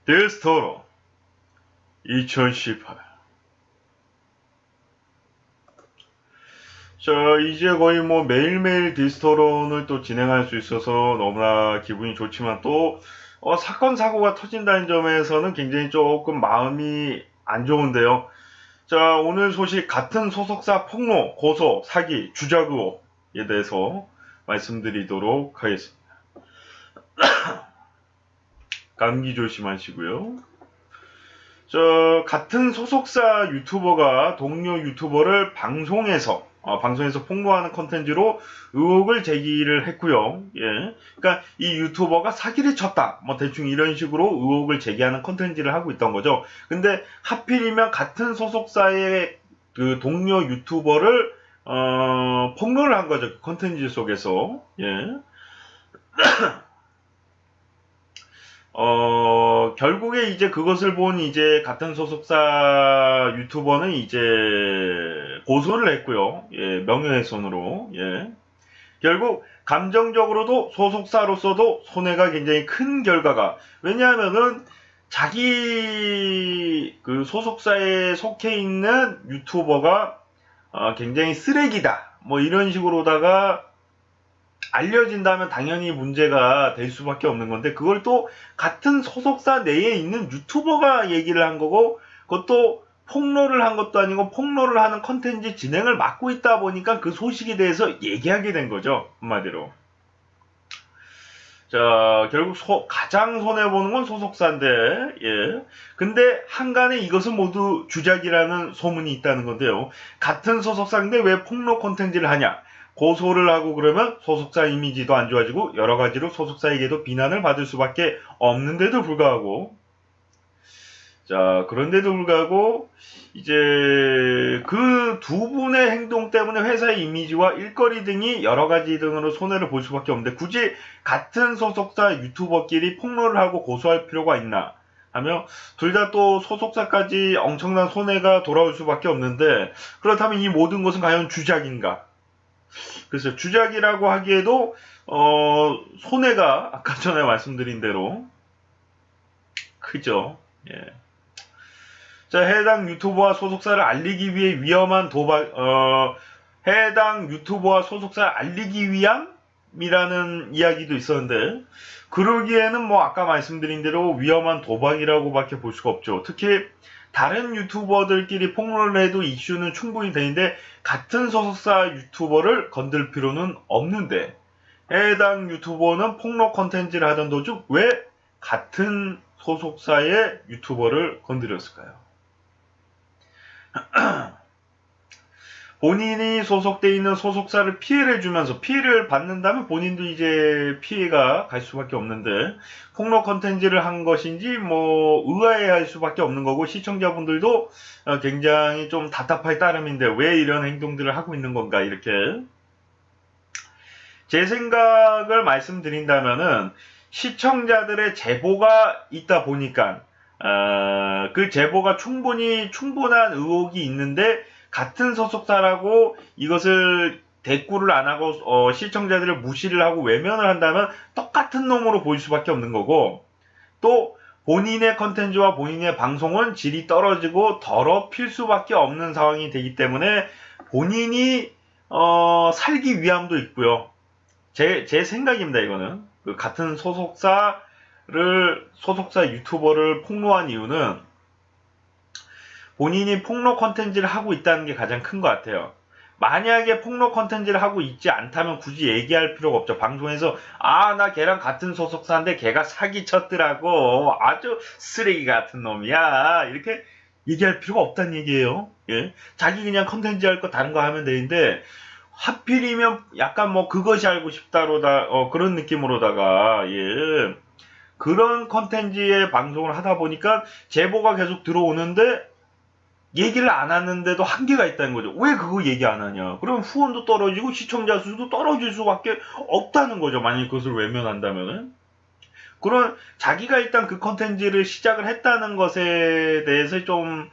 데스토로 2018. 자, 이제 거의 뭐 매일매일 디스토론을 또 진행할 수 있어서 너무나 기분이 좋지만 또 사건 사고가 터진다는 점에서는 굉장히 조금 마음이 안 좋은데요. 자, 오늘 소식 같은 소속사 폭로, 고소, 사기, 주작 의혹에 대해서 말씀드리도록 하겠습니다. 감기 조심하시고요. 같은 소속사 유튜버가 동료 유튜버를 방송에서 폭로하는 컨텐츠로 의혹을 제기를 했고요. 예. 그러니까 이 유튜버가 사기를 쳤다. 뭐 대충 이런 식으로 의혹을 제기하는 컨텐츠를 하고 있던 거죠. 근데 하필이면 같은 소속사의 그 동료 유튜버를 폭로를 한 거죠. 그 컨텐츠 속에서. 예. 결국에 이제 그것을 본 이제 같은 소속사 유튜버는 이제 고소를 했고요. 예, 명예훼손으로. 예. 결국 감정적으로도 소속사로서도 손해가 굉장히 큰 결과가. 왜냐하면은 자기 그 소속사에 속해 있는 유튜버가 굉장히 쓰레기다. 뭐 이런 식으로다가 알려진다면 당연히 문제가 될 수밖에 없는 건데 그걸 또 같은 소속사 내에 있는 유튜버가 얘기를 한 거고 그것도 폭로를 한 것도 아니고 폭로를 하는 컨텐츠 진행을 맡고 있다 보니까 그 소식에 대해서 얘기하게 된 거죠. 한마디로. 자, 결국 가장 손해보는 건 소속사인데, 예. 근데 한간에 이것은 모두 주작이라는 소문이 있다는 건데요. 같은 소속사인데 왜 폭로 콘텐츠를 하냐? 고소를 하고 그러면 소속사 이미지도 안 좋아지고 여러 가지로 소속사에게도 비난을 받을 수밖에 없는데도 불구하고, 자, 그런데도 불구하고 이제 그 두 분의 행동 때문에 회사의 이미지와 일거리 등이 여러 가지 등으로 손해를 볼 수밖에 없는데 굳이 같은 소속사 유튜버끼리 폭로를 하고 고소할 필요가 있나 하며 둘 다 또 소속사까지 엄청난 손해가 돌아올 수밖에 없는데 그렇다면 이 모든 것은 과연 주작인가? 그래서 주작이라고 하기에도 손해가 아까 전에 말씀드린 대로 크죠. 예. 자, 해당 유튜버와 소속사를 알리기 위해 위험한 해당 유튜버와 소속사를 알리기 위함이라는 이야기도 있었는데, 그러기에는 뭐 아까 말씀드린 대로 위험한 도박이라고밖에 볼 수가 없죠. 특히 다른 유튜버들끼리 폭로를 해도 이슈는 충분히 되는데, 같은 소속사 유튜버를 건들 필요는 없는데, 해당 유튜버는 폭로 컨텐츠를 하던 도중 왜 같은 소속사의 유튜버를 건드렸을까요? 본인이 소속돼 있는 소속사를 피해를 주면서 피해를 받는다면 본인도 이제 피해가 갈 수밖에 없는데 폭로 컨텐츠를 한 것인지 뭐 의아해할 수밖에 없는 거고 시청자분들도 굉장히 좀 답답할 따름인데 왜 이런 행동들을 하고 있는 건가 이렇게 제 생각을 말씀드린다면은 시청자들의 제보가 있다 보니까 그 제보가 충분한 의혹이 있는데 같은 소속사라고 이것을 대꾸를 안 하고 시청자들을 무시를 하고 외면을 한다면 똑같은 놈으로 보일 수밖에 없는 거고 또 본인의 컨텐츠와 본인의 방송은 질이 떨어지고 더럽힐 수밖에 없는 상황이 되기 때문에 본인이 살기 위함도 있고요. 제 생각입니다. 이거는 그 같은 소속사 유튜버를 폭로한 이유는 본인이 폭로 컨텐츠를 하고 있다는 게 가장 큰 것 같아요. 만약에 폭로 컨텐츠를 하고 있지 않다면 굳이 얘기할 필요가 없죠. 방송에서 나 걔랑 같은 소속사인데 걔가 사기쳤더라고. 아주 쓰레기 같은 놈이야. 이렇게 얘기할 필요가 없다는 얘기예요. 예? 자기 그냥 컨텐츠 할 거 다른 거 하면 되는데 하필이면 약간 뭐 그것이 알고 싶다로다 그런 느낌으로다가 예. 그런 컨텐츠의 방송을 하다 보니까 제보가 계속 들어오는데 얘기를 안 하는데도 한계가 있다는 거죠. 왜 그거 얘기 안 하냐. 그럼 후원도 떨어지고 시청자 수도 떨어질 수밖에 없다는 거죠. 만약 그것을 외면한다면은. 그런 자기가 일단 그 컨텐츠를 시작을 했다는 것에 대해서 좀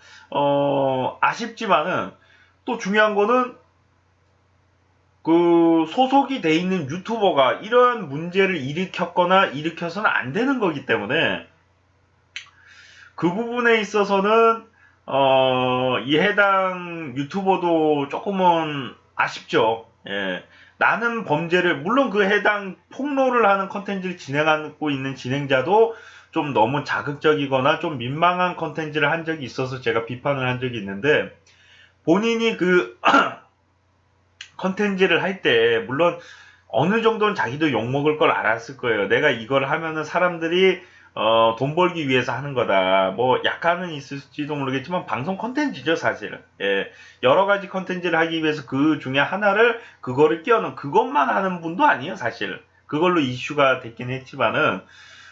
아쉽지만은 또 중요한 거는 그 소속이 돼 있는 유튜버가 이러한 문제를 일으켰거나 일으켜서는 안 되는 거기 때문에 그 부분에 있어서는 이 해당 유튜버도 조금은 아쉽죠. 예. 나는 범죄를 물론 그 해당 폭로를 하는 컨텐츠를 진행하고 있는 진행자도 좀 너무 자극적이거나 좀 민망한 컨텐츠를 한 적이 있어서 제가 비판을 한 적이 있는데 본인이 그 컨텐츠를 할 때 물론 어느 정도는 자기도 욕먹을 걸 알았을 거예요. 내가 이걸 하면은 사람들이 돈 벌기 위해서 하는 거다. 뭐 약간은 있을지도 모르겠지만 방송 컨텐츠죠 사실은. 예, 여러 가지 컨텐츠를 하기 위해서 그 중에 하나를 그거를 끼워넣은 그것만 하는 분도 아니에요 사실. 그걸로 이슈가 됐긴 했지만은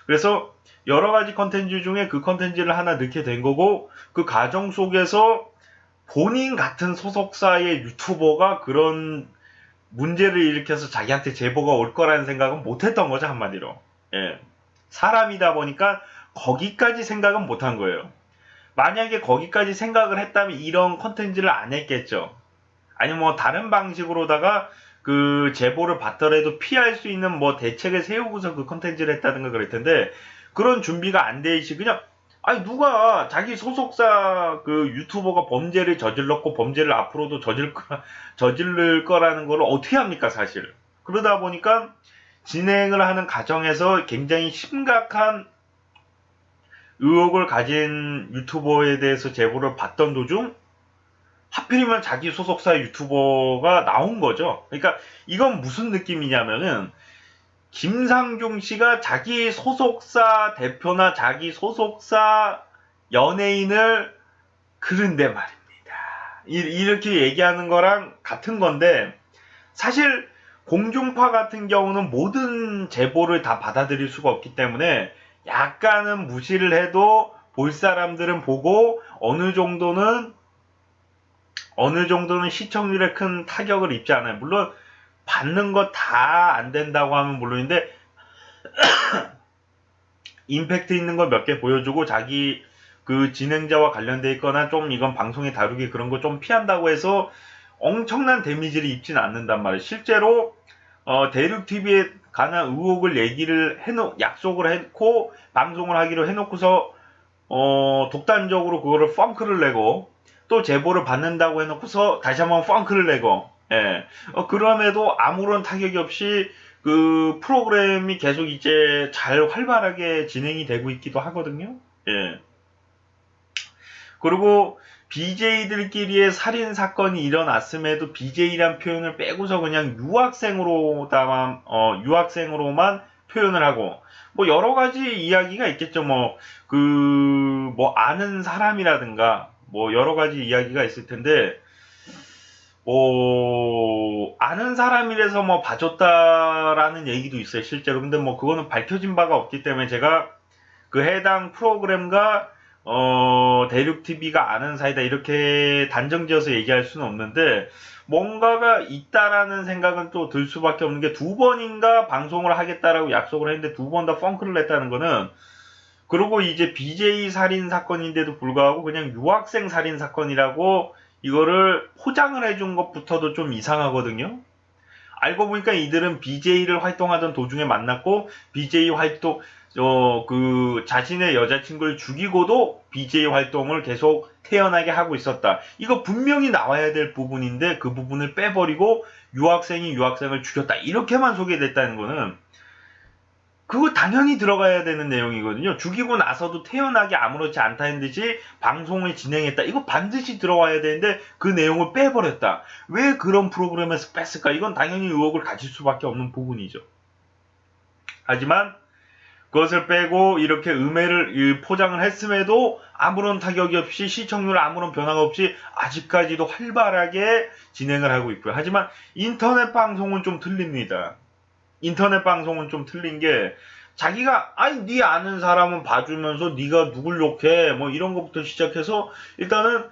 그래서 여러 가지 컨텐츠 중에 그 컨텐츠를 하나 넣게 된 거고 그 과정 속에서 본인 같은 소속사의 유튜버가 그런 문제를 일으켜서 자기한테 제보가 올 거라는 생각은 못 했던 거죠, 한마디로. 예. 사람이다 보니까 거기까지 생각은 못 한 거예요. 만약에 거기까지 생각을 했다면 이런 컨텐츠를 안 했겠죠. 아니면 뭐 다른 방식으로다가 그 제보를 받더라도 피할 수 있는 뭐 대책을 세우고서 그 컨텐츠를 했다든가 그럴 텐데 그런 준비가 안 돼 있이 그냥 아니 누가 자기 소속사 그 유튜버가 범죄를 저질렀고 범죄를 앞으로도 저질를 거라는 걸 어떻게 합니까 사실. 그러다 보니까 진행을 하는 과정에서 굉장히 심각한 의혹을 가진 유튜버에 대해서 제보를 받던 도중 하필이면 자기 소속사 유튜버가 나온 거죠. 그러니까 이건 무슨 느낌이냐면은 김상중 씨가 자기 소속사 대표나 자기 소속사 연예인을 그른데 말입니다. 이렇게 얘기하는 거랑 같은 건데 사실 공중파 같은 경우는 모든 제보를 다 받아들일 수가 없기 때문에 약간은 무시를 해도 볼 사람들은 보고 어느 정도는 시청률에 큰 타격을 입지 않아요. 물론 받는 거 다 안 된다고 하면 물론인데 임팩트 있는 거 몇 개 보여주고 자기 그 진행자와 관련돼 있거나 좀 이건 방송에 다루기 그런 거 좀 피한다고 해서 엄청난 데미지를 입지는 않는단 말이에요. 실제로 대륙TV에 관한 의혹을 약속을 했고 방송을 하기로 해놓고서 독단적으로 그거를 펑크를 내고 또 제보를 받는다고 해놓고서 다시 한번 펑크를 내고 예. 그럼에도 아무런 타격이 없이 그 프로그램이 계속 이제 잘 활발하게 진행이 되고 있기도 하거든요. 예. 그리고 BJ들끼리의 살인 사건이 일어났음에도 BJ란 표현을 빼고서 그냥 유학생으로만 표현을 하고 뭐 여러 가지 이야기가 있겠죠. 뭐 아는 사람이라든가 뭐 여러 가지 이야기가 있을 텐데 아는 사람이라서 뭐 봐줬다라는 얘기도 있어요, 실제로. 근데 뭐 그거는 밝혀진 바가 없기 때문에 제가 그 해당 프로그램과 대륙TV가 아는 사이다 이렇게 단정지어서 얘기할 수는 없는데 뭔가가 있다라는 생각은 또 들 수밖에 없는 게 두 번인가 방송을 하겠다라고 약속을 했는데 두 번 다 펑크를 냈다는 거는 그리고 이제 BJ 살인 사건인데도 불구하고 그냥 유학생 살인 사건이라고 이거를 포장을 해준 것부터도 좀 이상하거든요. 알고 보니까 이들은 BJ를 활동하던 도중에 만났고 BJ 활동 자신의 여자친구를 죽이고도 BJ 활동을 계속 태연하게 하고 있었다. 이거 분명히 나와야 될 부분인데 그 부분을 빼버리고 유학생이 유학생을 죽였다. 이렇게만 소개됐다는 거는 그거 당연히 들어가야 되는 내용이거든요. 죽이고 나서도 태연하게 아무렇지 않다는 듯이 방송을 진행했다. 이거 반드시 들어와야 되는데 그 내용을 빼버렸다. 왜 그런 프로그램에서 뺐을까? 이건 당연히 의혹을 가질 수밖에 없는 부분이죠. 하지만 그것을 빼고 이렇게 음해를 포장을 했음에도 아무런 타격이 없이 시청률 아무런 변화가 없이 아직까지도 활발하게 진행을 하고 있고요. 하지만 인터넷 방송은 좀 틀립니다. 인터넷 방송은 좀 틀린 게 자기가 네 아는 사람은 봐주면서 네가 누굴 욕해 뭐 이런 것부터 시작해서 일단은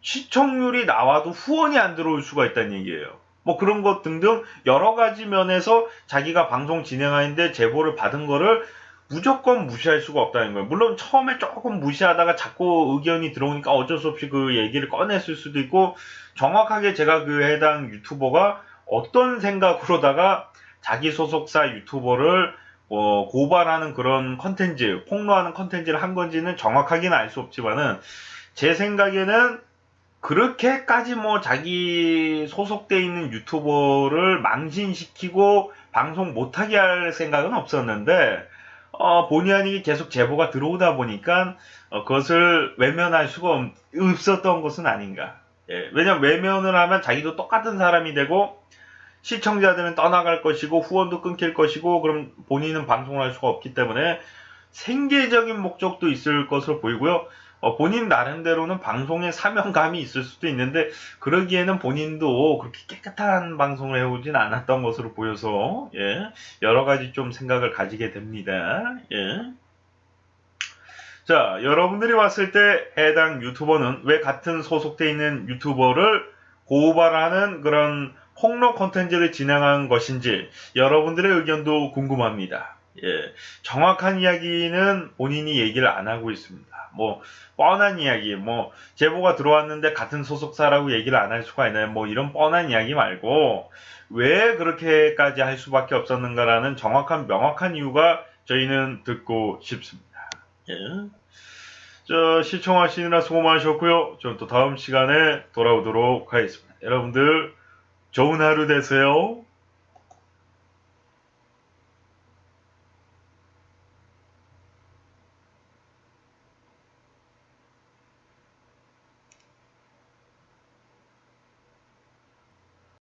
시청률이 나와도 후원이 안 들어올 수가 있다는 얘기예요. 뭐 그런 것 등등 여러 가지 면에서 자기가 방송 진행하는데 제보를 받은 거를 무조건 무시할 수가 없다는 거예요. 물론 처음에 조금 무시하다가 자꾸 의견이 들어오니까 어쩔 수 없이 그 얘기를 꺼냈을 수도 있고 정확하게 제가 그 해당 유튜버가 어떤 생각으로다가 자기 소속사 유튜버를 고발하는 그런 컨텐츠, 폭로하는 컨텐츠를 한 건지는 정확하게는 알 수 없지만은 제 생각에는 그렇게까지 뭐 자기 소속돼 있는 유튜버를 망신시키고 방송 못하게 할 생각은 없었는데 본의 아니게 계속 제보가 들어오다 보니까 그것을 외면할 수가 없었던 것은 아닌가. 예, 왜냐면 외면을 하면 자기도 똑같은 사람이 되고 시청자들은 떠나갈 것이고 후원도 끊길 것이고 그럼 본인은 방송을 할 수가 없기 때문에 생계적인 목적도 있을 것으로 보이고요. 본인 나름대로는 방송에 사명감이 있을 수도 있는데 그러기에는 본인도 그렇게 깨끗한 방송을 해오진 않았던 것으로 보여서 예, 여러 가지 좀 생각을 가지게 됩니다. 예. 자, 여러분들이 봤을 때 해당 유튜버는 왜 같은 소속돼 있는 유튜버를 고발하는 그런 폭로 콘텐츠를 진행한 것인지 여러분들의 의견도 궁금합니다. 예, 정확한 이야기는 본인이 얘기를 안 하고 있습니다. 뭐 뻔한 이야기, 뭐 제보가 들어왔는데 같은 소속사라고 얘기를 안 할 수가 있나요? 뭐 이런 뻔한 이야기 말고 왜 그렇게까지 할 수밖에 없었는가라는 정확한 명확한 이유가 저희는 듣고 싶습니다. 예. 시청하시느라 수고 많으셨고요. 전 또 다음 시간에 돌아오도록 하겠습니다. 여러분들 좋은 하루 되세요.